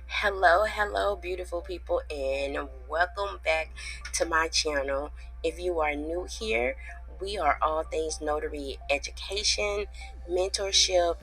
Hello, beautiful people, and welcome back to my channel. If you are new here, we are all things notary education, mentorship,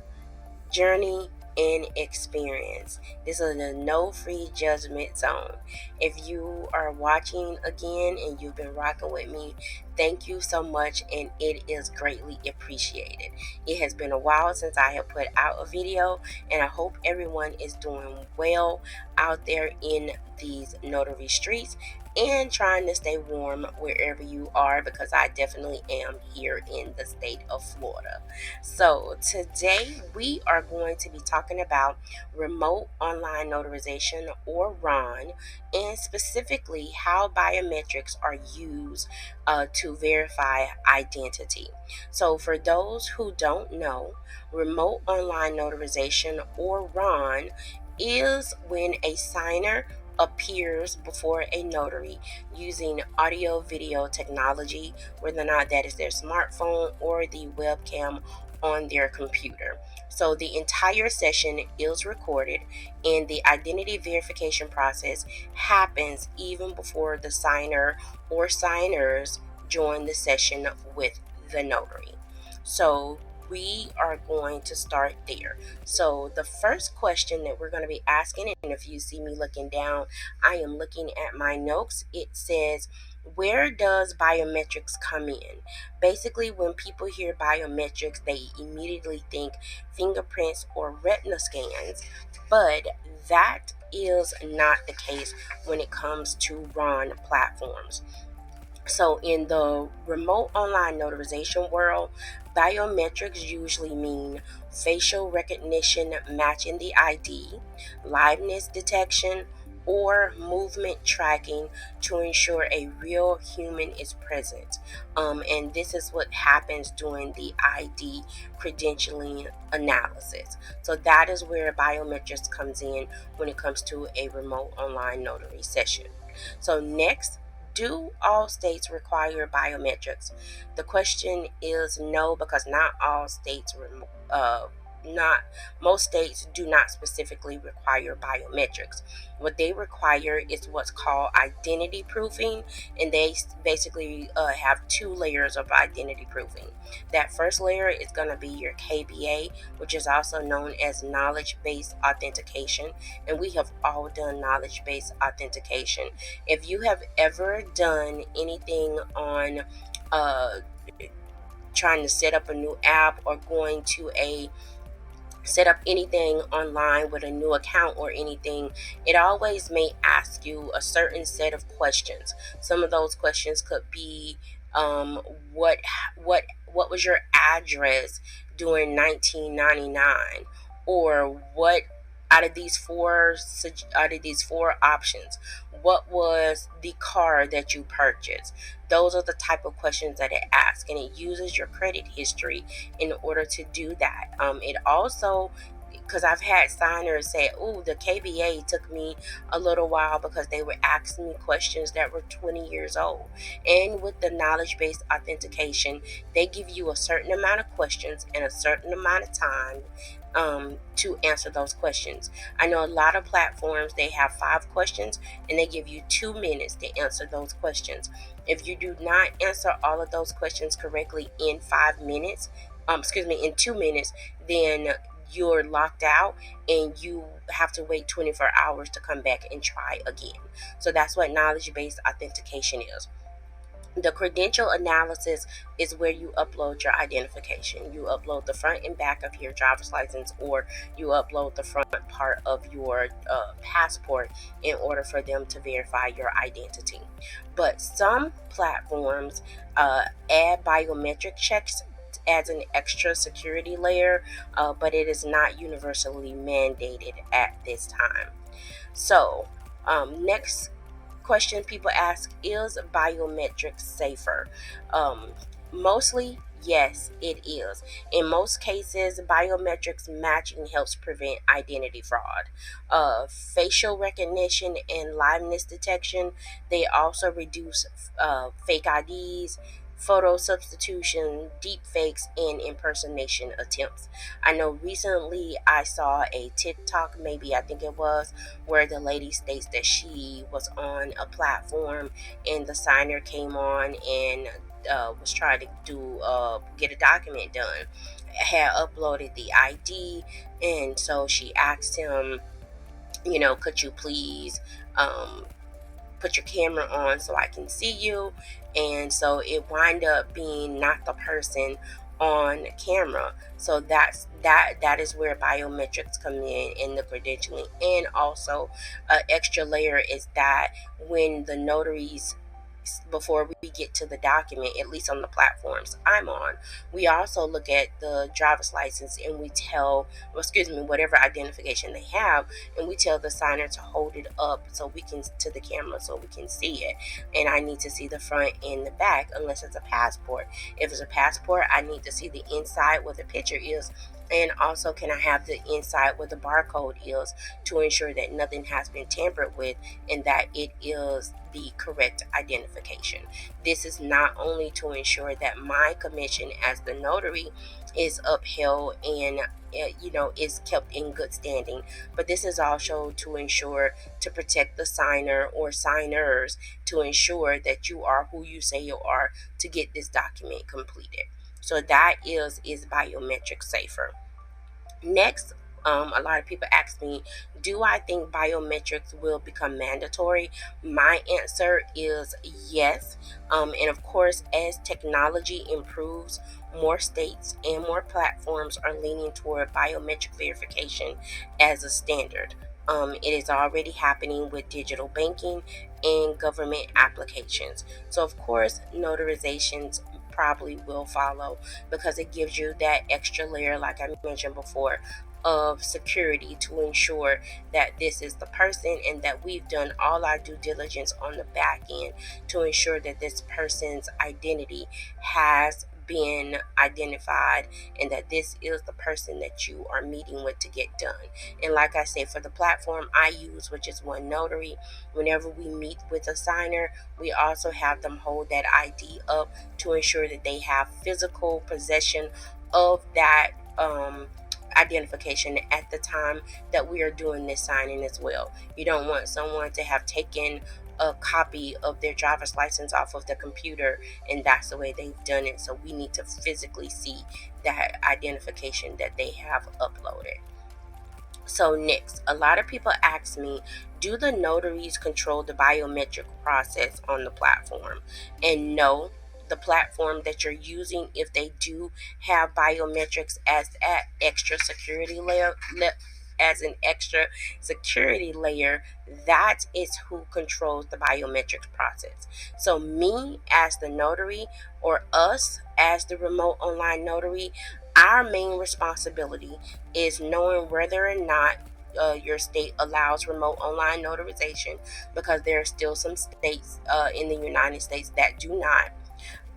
journey, and experience. This is a no free judgment zone. If you are watching again and you've been rocking with me, thank you so much, and it is greatly appreciated. It has been a while since I have put out a video, and I hope everyone is doing well out there in these notary streets and trying to stay warm wherever you are, because I definitely am here in the state of Florida. So, today we are going to be talking about remote online notarization, or RON, and specifically how biometrics are used to verify identity. So, for those who don't know, remote online notarization, or RON, is when a signer appears before a notary using audio video technology, whether or not that is their smartphone or the webcam on their computer. So the entire session is recorded, and the identity verification process happens even before the signer or signers join the session with the notary. So we are going to start there. So the first question that we're going to be asking, and if you see me looking down, I am looking at my notes. It says, where does biometrics come in? Basically, when people hear biometrics, they immediately think fingerprints or retina scans, but that is not the case when it comes to RON platforms. So, in the remote online notarization world, biometrics usually mean facial recognition matching the ID, liveness detection, or movement tracking to ensure a real human is present. And this is what happens during the ID credentialing analysis. So, that is where biometrics comes in when it comes to a remote online notary session. So, next, do all states require biometrics? The question is no, because not all states not most states do not specifically require biometrics. What they require is what's called identity proofing, and they basically have two layers of identity proofing. That first layer is going to be your KBA, which is also known as knowledge based authentication, and we have all done knowledge based authentication. If you have ever done anything on uh, trying to set up a new app, or going to a set up anything online with a new account or anything, it always may ask you a certain set of questions. Some of those questions could be, um, what what was your address during 1999, or what out of these four options, what was the car that you purchased? Those are the type of questions that it asks, and it uses your credit history in order to do that. It also, because I've had signers say, "Oh, the KBA took me a little while because they were asking me questions that were 20 years old." And with the knowledge based authentication, they give you a certain amount of questions and a certain amount of time to answer those questions. I know a lot of platforms, they have 5 questions and they give you 2 minutes to answer those questions. If you do not answer all of those questions correctly in 5 minutes, in 2 minutes, then you're locked out and you have to wait 24 hours to come back and try again. So that's what knowledge based authentication is. The credential analysis is where you upload your identification. You upload the front and back of your driver's license, or you upload the front part of your passport in order for them to verify your identity. But some platforms add biometric checks as an extra security layer, but it is not universally mandated at this time. So, next question people ask, is biometrics safer? Um, Mostly, yes, it is. In most cases, biometrics matching helps prevent identity fraud. Facial recognition and liveness detection, they also reduce fake IDs, photo substitution, deep fakes, and impersonation attempts. I know recently I saw a TikTok, maybe I think it was, where the lady states that she was on a platform and the signer came on and was trying to get a document done, had uploaded the ID, and so she asked him, could you please um, put your camera on so I can see you. And so it wind up being not the person on camera. So that is where biometrics come in the credentialing. And also an extra layer is that when the notaries, before we get to the document, at least on the platforms I'm on, we also look at the driver's license and we tell, well, excuse me, whatever identification they have, and we tell the signer to hold it up so we can, to the camera, so we can see it. And I need to see the front and the back unless it's a passport. If it's a passport, I need to see the inside where the picture is, and also can I have the inside where the barcode is, to ensure that nothing has been tampered with and that it is the correct identification. This is not only to ensure that my commission as the notary is upheld and is kept in good standing, but this is also to ensure, to protect the signer or signers, to ensure that you are who you say you are to get this document completed. So that is biometric safer. Next, a lot of people ask me, do I think biometrics will become mandatory? My answer is yes. And of course, as technology improves, more states and more platforms are leaning toward biometric verification as a standard. It is already happening with digital banking and government applications. So, of course, notarizations probably will follow, because it gives you that extra layer, like I mentioned before, of security, to ensure that this is the person and that we've done all our due diligence on the back end to ensure that this person's identity has been identified and that this is the person that you are meeting with to get done. And like I said, for the platform I use, which is One Notary, whenever we meet with a signer, we also have them hold that ID up to ensure that they have physical possession of that identification at the time that we are doing this signing as well. You don't want someone to have taken a copy of their driver's license off of the computer and that's the way they've done it. So we need to physically see that identification that they have uploaded. So next, a lot of people ask me, do the notaries control the biometric process on the platform? And no, the platform that you're using, if they do have biometrics as an extra security layer, as an extra security layer, that is who controls the biometrics process. So me as the notary, or us as the remote online notary, our main responsibility is knowing whether or not your state allows remote online notarization, because there are still some states in the United States that do not.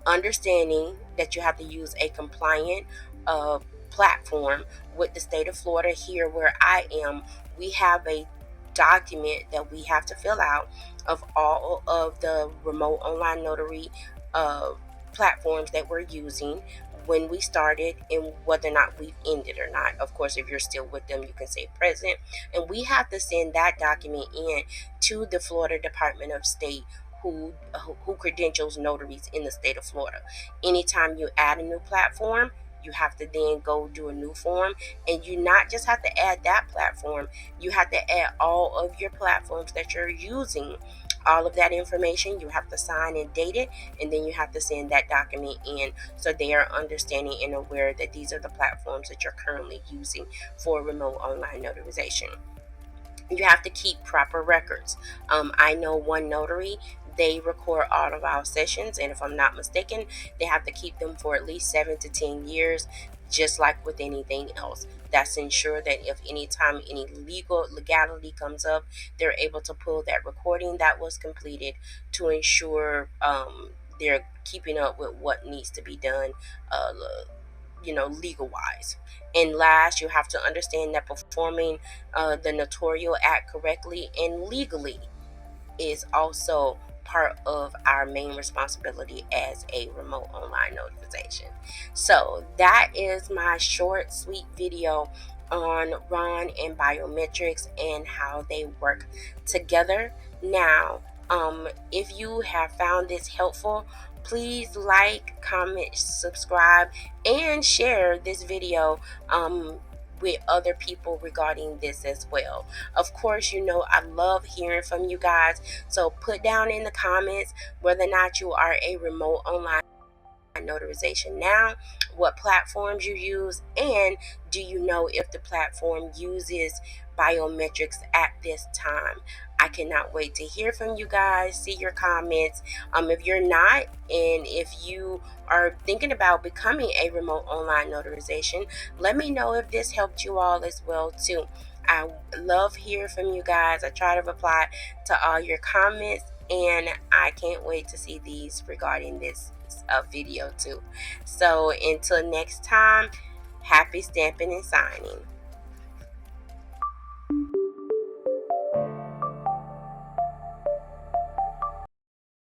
Understanding that you have to use a compliant uh, platform. With the state of Florida, here where I am, we have a document that we have to fill out of all of the remote online notary uh, platforms that we're using, when we started and whether or not we've ended or not. Of course, if you're still with them, you can say present. And we have to send that document in to the Florida Department of State, who credentials notaries in the state of Florida. Anytime you add a new platform, you have to then go do a new form, and you not just have to add that platform, you have to add all of your platforms that you're using. All of that information you have to sign and date it, and then you have to send that document in, so they are understanding and aware that these are the platforms that you're currently using for remote online notarization. You have to keep proper records. I know One Notary, they record all of our sessions, and if I'm not mistaken, they have to keep them for at least 7 to 10 years, just like with anything else. That's ensure that if any time any legality comes up, they're able to pull that recording that was completed, to ensure they're keeping up with what needs to be done, uh, legal wise. And last, you have to understand that performing the notarial act correctly and legally is also part of our main responsibility as a remote online notarization. So that is my short, sweet video on Ron and biometrics and how they work together. Now, if you have found this helpful, please like, comment, subscribe, and share this video with other people regarding this as well. Of course, you know I love hearing from you guys, so put down in the comments whether or not you are a remote online notarization now, what platforms you use, and do you know if the platform uses biometrics at this time. I cannot wait to hear from you guys, see your comments. If you're not, and if you are thinking about becoming a remote online notarization, let me know if this helped you all as well too. I love hearing from you guys. I try to reply to all your comments, and I can't wait to see these regarding this video too. So until next time, happy stamping and signing.